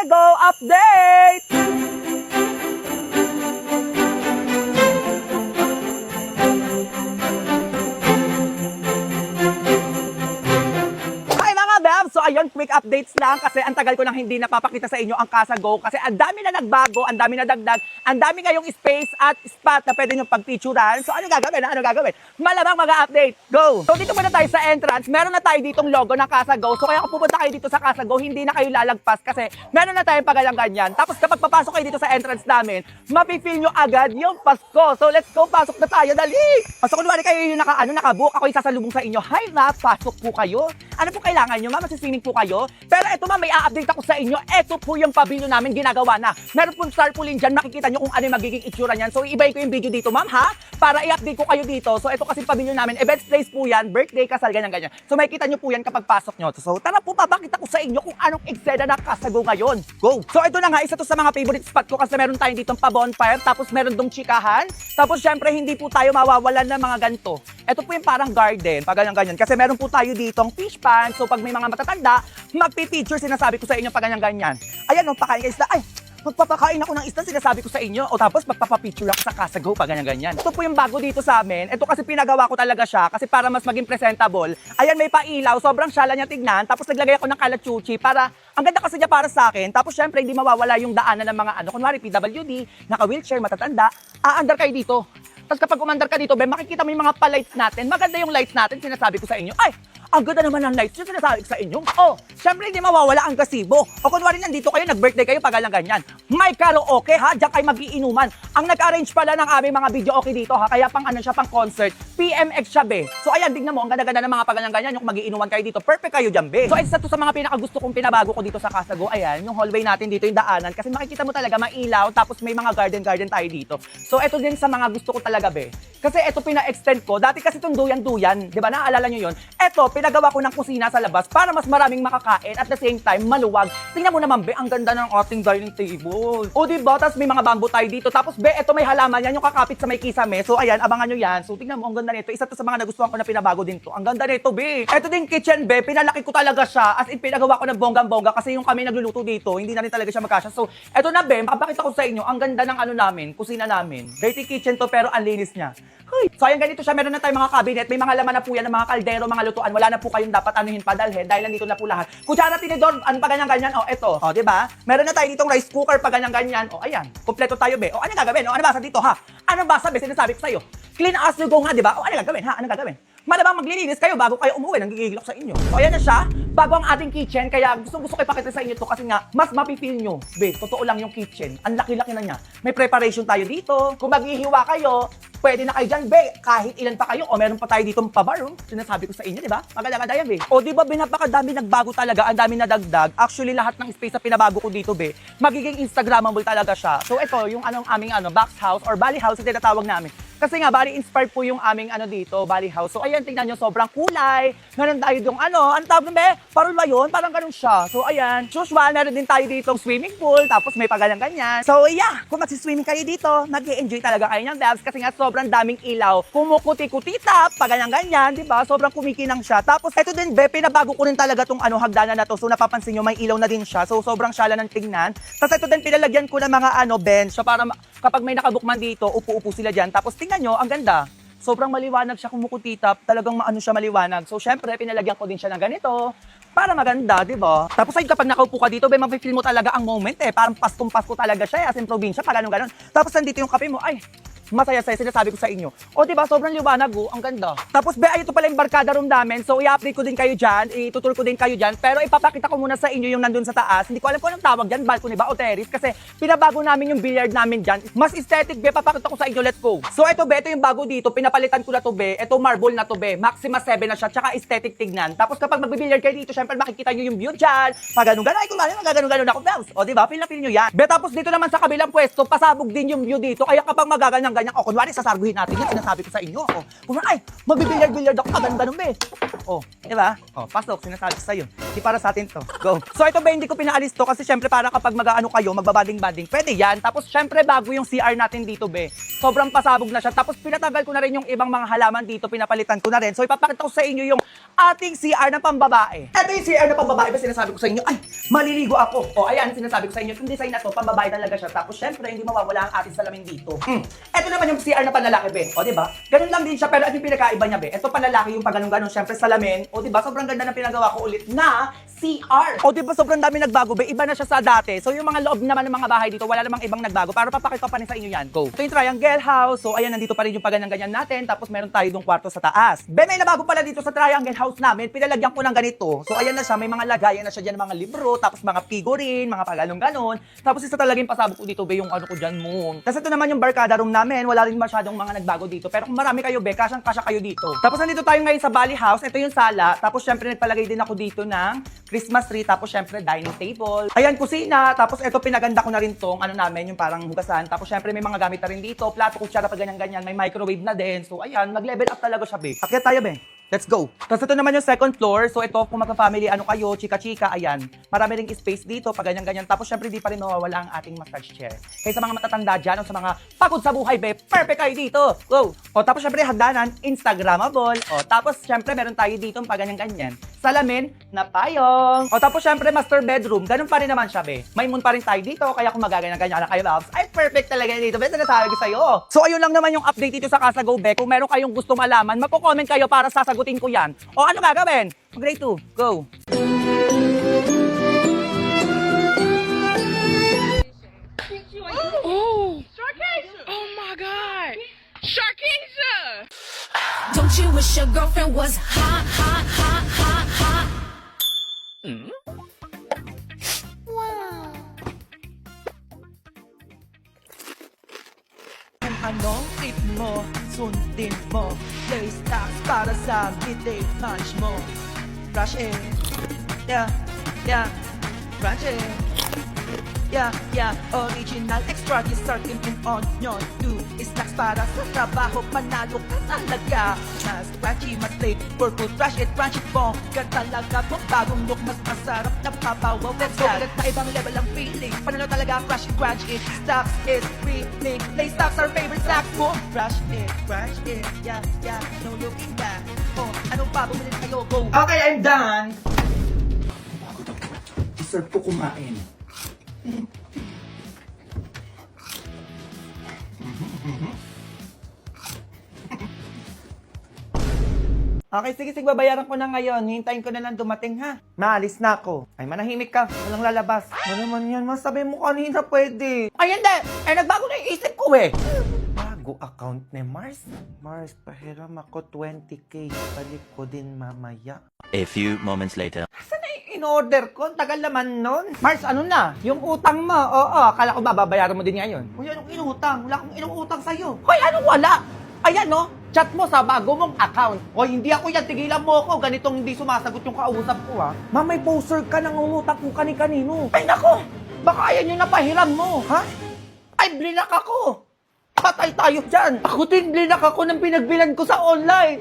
Kasago update! So ayun, quick updates lang kasi ang tagal ko nang hindi napapakita sa inyo ang Kasago kasi ang dami na nagbago, ang dami na dagdag, ang dami ngayong space at spot na pwede nyo pagpicturan. So ano gagawin? Ano gagawin? Malamang mag-update. Go! So dito muna tayo sa entrance. Meron na tayo ditong logo ng Kasago. So kaya kung pupunta kayo dito sa Kasago, hindi na kayo lalagpas kasi meron na tayong pagalang ganyan. Tapos kapag papasok kayo dito sa entrance namin, mapifeel nyo agad yung Pasko. So let's go, pasok na tayo, dali! So kunwari kayo yung nakabook, ako yung sasalubong sa inyo. Hi ma, pasok po kayo. Ano po kailangan nyo? Ma'am, swimming po kayo. Pero eto ma, may a-update ako sa inyo. Eto po yung pavilion namin, ginagawa na. Meron pong tarpaulin dyan, makikita nyo kung ano yung magiging itsura niyan. So iibayin ko yung video dito ma'am ha, para i-update ko kayo dito. So eto kasi pavilion namin, events place po yan, birthday, kasal, ganyan-ganyan. So makikita nyo po yan kapag pasok nyo. So tara po, papakita ko sa inyo kung anong eksena ng Kasago ngayon. Go! So ito na nga, isa to sa mga favorite spot ko kasi meron tayong ditong pa-bonfire, tapos meron dong chikahan. Tapos syempre hindi po tayo mawawalan ng mga ganito. Ito po yung parang garden, pag ganyan-ganyan. Kasi meron po tayo ditong fish pan. So pag may mga matatanda, magpipicture, sinasabi ko sa inyo pag ganyan-ganyan. Ayan, pakain ka isda. Ay, magpapakain ako ng isda, sinasabi ko sa inyo. O tapos magpapapicture ako sa Kasago, pag ganyan-ganyan. Ito po yung bago dito sa amin. Ito kasi pinagawa ko talaga siya kasi para mas maging presentable. Ayan, may pailaw, sobrang syala niya tignan. Tapos naglagay ako ng kalachuchi para, ang ganda kasi niya para sa akin. Tapos syempre, hindi mawawala yung daanan ng mga kunwari PWD, naka-wheelchair, matatanda. Aandar kayo dito. Tapos kapag umandar ka dito, makikita mo yung mga pa-lights natin. Maganda yung lights natin, sinasabi ko sa inyo. Ay, ang ganda naman ng lights yung sinasabi ko sa inyo. Oh, syempre hindi mawawala ang gazebo. O kunwari nandito kayo, nag-birthday kayo, pag ganyan. May karaoke ha, diyan kayo mag-iinuman. Ang nag-arrange pala ng aming mga video okay dito ha, kaya pang siya, pang concert. PMX siya be. So ayan, tignan mo, ang ganda-ganda ng mga pag-ganyan, yung mag-iinuman kayo dito. Perfect kayo dyan be. So isa to sa mga pinakagusto kong pinabago ko dito sa Kasago. Ayan, yung hallway natin dito, yung daanan. Kasi makikita mo talaga mailaw, tapos may mga garden tayo dito. So ito din sa mga gusto ko talaga be. Kasi ito pina-extend ko. Dati kasi itong duyan-duyan, di ba? Naaalala nyo yun? Ito, pinagawa ko ng kusina sa labas para mas maraming makakain at the same time, maluwag. Tingnan mo naman, be, ang ganda ng ating dining table. O, di ba? Tapos may mga bamboo tayo dito. Tapos, be, ito may halaman yan, yung kakapit sa may kisame. So, ayan, abangan nyo yan. So, tingnan mo, ang ganda nito. Isa to sa mga nagustuhan ko na pinabago din to. Ang ganda nito, be. Ito din kitchen, be. Pinalaki ko talaga siya. As in, pinagawa ko ng bonggang-bongga kasi yung kami nagluluto dito, hindi na rin talaga siya magkasya. So, ito na, be, makapakita ko sa inyo, ang ganda ng namin, kusina namin. Dirty kitchen to, pero ang linis niya. So ayan, ganito siya, meron na tayong mga cabinet, may mga laman na po yan ng mga kaldero, mga lutuan, wala na po kayong dapat anuhin padalhin dahil nandito na po lahat. Kutsara, tinidor, ano pa ganyan-ganyan, ito, di ba? Meron na tayo ditong rice cooker pa ganyan-ganyan, ayan, kompleto tayo be. Ano gagawin, ano basa dito ha? Ano basa be, sinasabi ko sa'yo? Clean as you go nga, di ba? Ano gagawin ha? Ano gagawin? Malamang maglilinis kayo bago kayo umuwi, nanggigigil ako sa inyo. So ayan na siya, bago ang ating kitchen, kaya gusto ko ipakita sa inyo to kasi nga, mas mapipil nyo. Be, totoo lang yung kitchen, ang laki-laki na niya. May preparation tayo dito, kung maghihiwa kayo, pwede na kayo dyan, be, kahit ilan pa kayo, o meron pa tayo ditong pa-bar, sinasabi ko sa inyo, di ba? Maganda-ganda yan, be. O di ba, be, napakadami nagbago talaga, ang dami nadagdag. Actually, lahat ng space na pinabago ko dito, be, magiging Instagrammable talaga siya. So ito, yung aming box house or Bali house, na tinatawag namin. Kasi nga, Bali inspired po yung aming dito, Bali house. So ayan, tingnan nyo, sobrang kulay. Meron tayo yung ang tawag nun, be, parang ba yun? Parang ganun siya. So ayan, usual, meron din tayo ditong swimming pool, tapos may pagalang-ganyan. So yeah, kung magsiswimming kayo dito, mag-i-enjoy talaga kayo ng devs kasi nga sobrang daming ilaw. Kumukuti-kutita, pagalang-ganyan, di ba? Sobrang kumikinang siya. Tapos ito din, be, pinabago ko rin talaga tong hagdanan na to. So napapansin nyo, may ilaw na din siya. So sobrang syala ng tingnan. Tapos ito din, pinalagyan ko ng mga bench. So para kapag may nakabukman dito, upo-upo sila dyan. Tapos tingnan nyo, ang ganda. Sobrang maliwanag siya, kumukutita, talagang siya maliwanag. So syempre, pinalagyan ko din siya ng ganito para maganda, di ba? Tapos ay kapag nakaupo ka dito, mapifeel mo talaga ang moment parang Paskong-Pasko talaga siya, as in probinsya, pa ganun-ganun. Tapos nandito yung kape mo, ay, masaya-saya, sinasabi ko sa inyo. O diba, sobrang liwanag, ang ganda. Tapos be, ito pala yung barkada room namin. So i-update ko din kayo dyan, itutur ko din kayo dyan. Pero ipapakita ko muna sa inyo yung nandun sa taas. Hindi ko alam kung anong tawag dyan, balcony ba o terrace. Kasi pinabago namin yung billiard namin dyan. Mas aesthetic be, papakita ko sa inyo, let's go. So ito be, ito yung bago dito, pinapalitan ko na to be. Ito marble na to be, Maxima 7 na siya, tsaka aesthetic tignan. Tapos kapag magbibilliard kayo dito, syempre makikita nyo yung view dyan. Pag ganun-ganun, ay kung magaganon-ganon ako, bells. O diba, feel na feel nyo yan. Be, tapos dito naman sa kabilang pwesto, pasabog din yung view dito. Kaya kapag magaganyan ganyan. O, kunwari, sasarguhin natin yan, sinasabi ko sa inyo. O, kunwari, ay, magbibilyard-bilyard ako, maganda nun, be. O, di ba? O, pasok, sinasabi ko sa'yo. Di para sa atin to. Go. So, ito ba, hindi ko pinaalis to kasi syempre para kapag mag-ano kayo, magbabading-bading, pwede yan. Tapos, syempre, bago yung CR natin dito, be. Sobrang pasabog na siya. Tapos, pinatagal ko na rin yung ibang mga halaman dito, pinapalitan ko na rin. So, ipapakita ko sa inyo yung ating CR na pambabae. Ito yung CR na pambabae ba sinasabi ko sa inyo, ay, maliligo ako. O, ayan, sinasabi ko sa inyo, yung design na to, pambabae talaga siya. Tapos, syempre, hindi mawawala ang ating salamin dito. Ito naman yung CR na panlalaki, be. O, diba? Ganun lang din siya, pero ito yung pinakaiba niya, be. Ito panlalaki yung pag-ganun-ganun, syempre salamin. O, diba? Sobrang ganda na pinagawa ko ulit na CR. O, diba? Sobrang dami nagbago, be. Iba na siya sa dati. So, yung mga loob naman ng mga bahay dito, wala namang ibang nagbago. Para papakita pa rin sa inyo yan. Go. Ito yung triangle house. So, ayan, nandito pa rin yung pag-ganyan-ganyan natin. Tapos, meron tayo dong kwarto sa taas. Be, may nabago pala dito sa triangle house namin. Pinalagyan ko ng ganito. So, ayan na siya. May mga lagayan na siya dyan, mga libro. Tapos, mga figurine, mga pag-ganun-ganon. Tapos, isa talaga yung pasabog ko dito, be, yung ano ko dyan mo. Tapos, ito naman yung barkada room namin. Wala rin masyadong mga nagbago dito. Pero kung marami kayo, be, kasyang-kasya kayo dito. Tapos, nandito tayo ngayon sa Bali House. Ito yung sala. Tapos, syempre, nagpalagay din ako dito ng Christmas tree. Tapos, syempre, dining table. Ayan, kusina. Tapos, ito, pinaganda ko na rin tong, ano namin, yung parang hugasan. Tapos, syempre, may mga gamit na rin dito. Plato, kutsara, pag ganyan-ganyan. May microwave na din. So, ayan, nag-level up talaga siya, be. Akyat tayo, be. Let's go. Tapos ito naman yung second floor. So ito, kung magka-family, ano kayo, chika-chika, ayan. Marami ring space dito, pag ganyan-ganyan. Tapos syempre, di pa rin mawawala ang ating massage chair. Kaya sa mga matatanda dyan, o sa mga pagod sa buhay, be, perfect kayo dito. Go. O tapos syempre, hagdanan, Instagrammable. O tapos syempre, meron tayo dito, pag ganyan-ganyan. Salamin na payong. O tapos syempre, master bedroom. Ganun pa rin naman siya, be. May moon pa rin tayo dito, kaya kung magaganyan-ganyan na kayo, loves, ay perfect talaga dito. Be, sinasabi ko sa'yo. So ayun lang naman yung update dito sa Casa Go, be. Kung meron kayong gusto malaman, magko-comment kayo para sasagutin ko yan. O ano gagawin? Grade 2, go! Oh, Sharkasia! Oh my God, Sharkasia! Don't you wish your girlfriend was hot, hot, hot, hot, hot? Wow. Kung anong tip mo, sundin mo. Play stocks para sa midday lunch mo. Rush it, yeah, yeah, rush it. Yeah, yeah, original extra dessert in onion. Do snacks para sa trabaho, panalo ka talaga. Mas crunchy, mas late, purple, trash it, crunch it, bongga talaga. Kung bagong look, mas masarap na papawaw. Let's go, ulit na ibang level ang feeling. Panalo talaga, crush it, crunch it. Stocks is feeling. Play stocks our favorite snack mo. Crush it, yeah, yeah, no looking back. Oh, ano pa, bumili kayo, go. Okay, I'm done. Pagod ako. Deserve ko kumain. Okay, sige, babayaran ko na ngayon. Hintayin ko na lang dumating, ha? Maalis na ako. Ay, manahimik ka. Walang lalabas. Ano naman yan? Masabi mo kanina pwede. Ay, hindi. Eh, nagbago na yung isip ko, eh. Bago account ni Mars. Mars, pahiram ako 20K. Balik ko din mamaya. A few moments later. Saan na yung in-order ko? Ang tagal naman nun. Mars, ano na? Yung utang mo. Oo, akala ko babayaran mo din ngayon. Uy, anong inutang? Wala akong inutang sa'yo. Hoy, anong wala? Ayan, no? Chat mo sa bago mong account. Hoy, hindi ako yan. Tigilan mo ako. Ganitong hindi sumasagot yung kausap ko, ha? May poster ka ng umutang kung kani-kanino. Ay, nako! Baka ayan yung napahiram mo, ha? Ay, blinak ako! Patay tayo dyan! Ako din blinak ako ng pinagbilan ko sa online!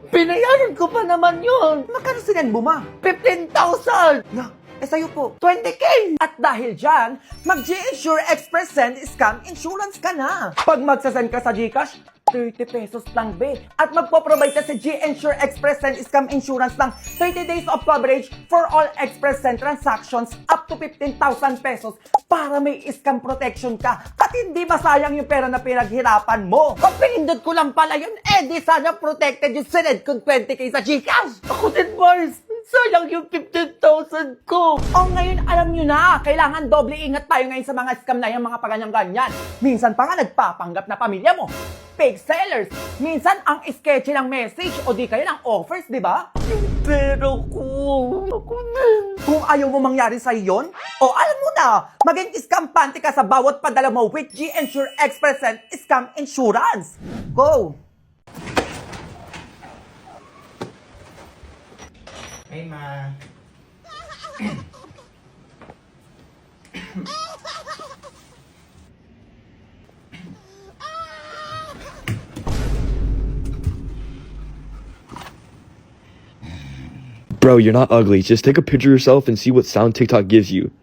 Binayaran ko pa naman yun! Magkano sinend mo, ma? 15,000! Na, sa'yo po, 20K! At dahil dyan, mag-G-Insure Express Send Scam Insurance ka na! Pag magsasend ka sa GCash, 30 pesos lang, be. At magpo-provide ka sa G-Insure Express Send Scam Insurance ng 30 days of coverage for all Express Send transactions up to 15,000 pesos para may scam protection ka at hindi masayang yung pera na pinaghirapan mo. Kung pinindot ko lang pala yun, di sana protected yung sined kong 20K sa GCash. Ako din, Mars. Sayang yung 15,000 ko. O ngayon, alam nyo na, kailangan doble ingat tayo ngayon sa mga scam na yung mga paganyan-ganyan. Minsan pa nga nagpapanggap na pamilya mo. Fake sellers. Minsan ang sketchy ng message o di kaya ng offers, di ba? Yung pera ko. Ako na. Kung ayaw mo mangyari sa iyon, o alam mo na, maging iskampante ka sa bawat padala mo with G-Insure Express Send Scam Insurance. Go! Hey, ma. Bro, you're not ugly. Just take a picture of yourself and see what sound TikTok gives you.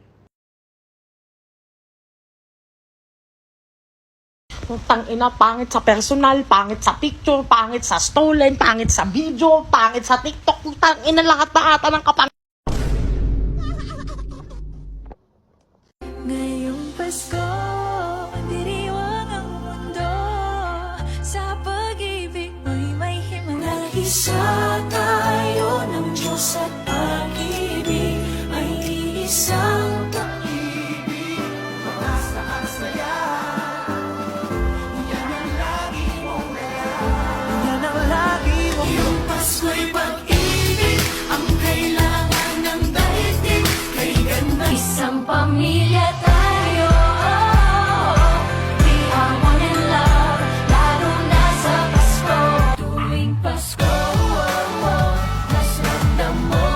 Putang ina, pangit sa personal, pangit sa picture, pangit sa stolen, pangit sa video, pangit sa TikTok. Putang ina, lahat na ata ng kapang... Ngayong Pasko, diriwang ang mundo. Sa pag-ibig mo'y may himala. Isa tayo ng Diyos at pag-ibig ay isang pag-ibig. Mataas saya. Yan ang lagi mong dala. Yan ang lagi mong yung Pasko'y pag-ibig ang kailangan ng daigdig. Kay ganda isang pamilya tayo. We are one in love, lalo na sa Pasko. Tuwing Pasko, mas ramdam mo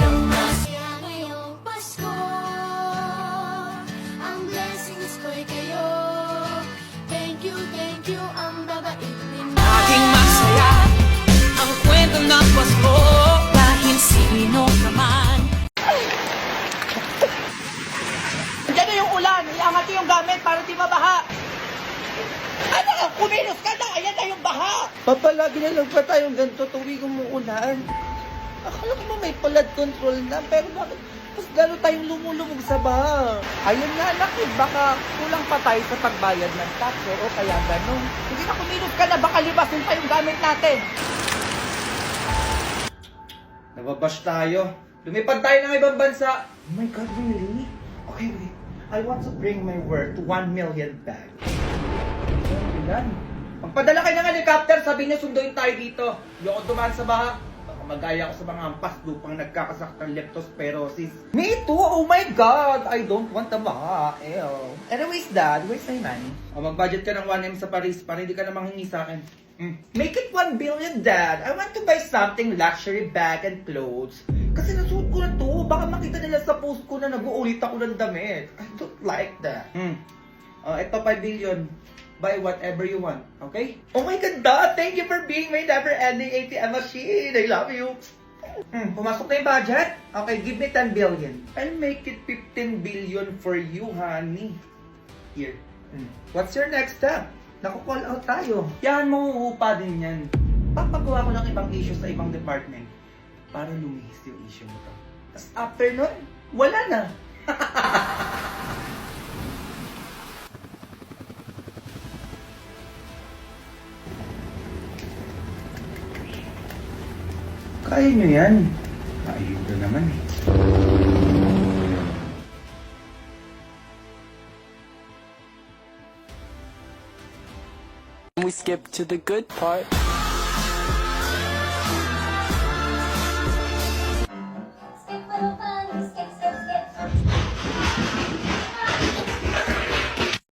yung masaya ngayong Pasko. Ang blessings ko'y kayo. Thank you, ang babait ninyo. Aking masaya ang kwento ng Pasko. Dahil sino ka man. Diyan na yung ulan. Iangat yung gamit para di mabaha. Ano? Kumilos ka na. Ayan na yung baha. Papalagi na lang pa tayong ganito tuwing umuulan. Akala ko may flood control na, pero bakit mas gano'n tayong lumulubog sa baha? Ayun nga, laki. Baka kulang pa tayo sa pagbayad ng tax. O kaya ganun. Hindi na kumilos ka na. Baka libasin pa yung gamit natin. Nababash tayo. Lumipad tayo ng ibang bansa. Oh my God, really? Okay, wait. I want to bring my work to 1 million back. Ilan? Magpadala kayo ng helicopter, sabi niyo sunduin tayo dito. Ayoko dumaan sa baha. Baka magaya ako sa mga ampas lupang nagkakasakit ng leptospirosis. Me too! Oh my God! I don't want the baha. Ew. Anyways, Dad, where's my money? O mag-budget ka ng 1M sa Paris para hindi ka na manghingi sa akin. Make it 1 billion, Dad. I want to buy something luxury bag and clothes. Kasi nasuot ko na to. Baka makita nila sa post ko na nag-uulit ako ng damit. I don't like that. Ito 5 billion. Buy whatever you want. Okay? Oh my God, Dad! Thank you for being my never-ending ATM machine. I love you. Pumasok na yung budget? Okay, give me 10 billion. I'll make it 15 billion for you, honey. Here. What's your next step? Naku-call out tayo. Yan, mauupa din yan. Papagawa ko ng ibang issue sa ibang department para lumihis yung issue nito. Tapos after nun, wala na. Kaya nyo yan. Ayuda naman eh. We skip to the good part.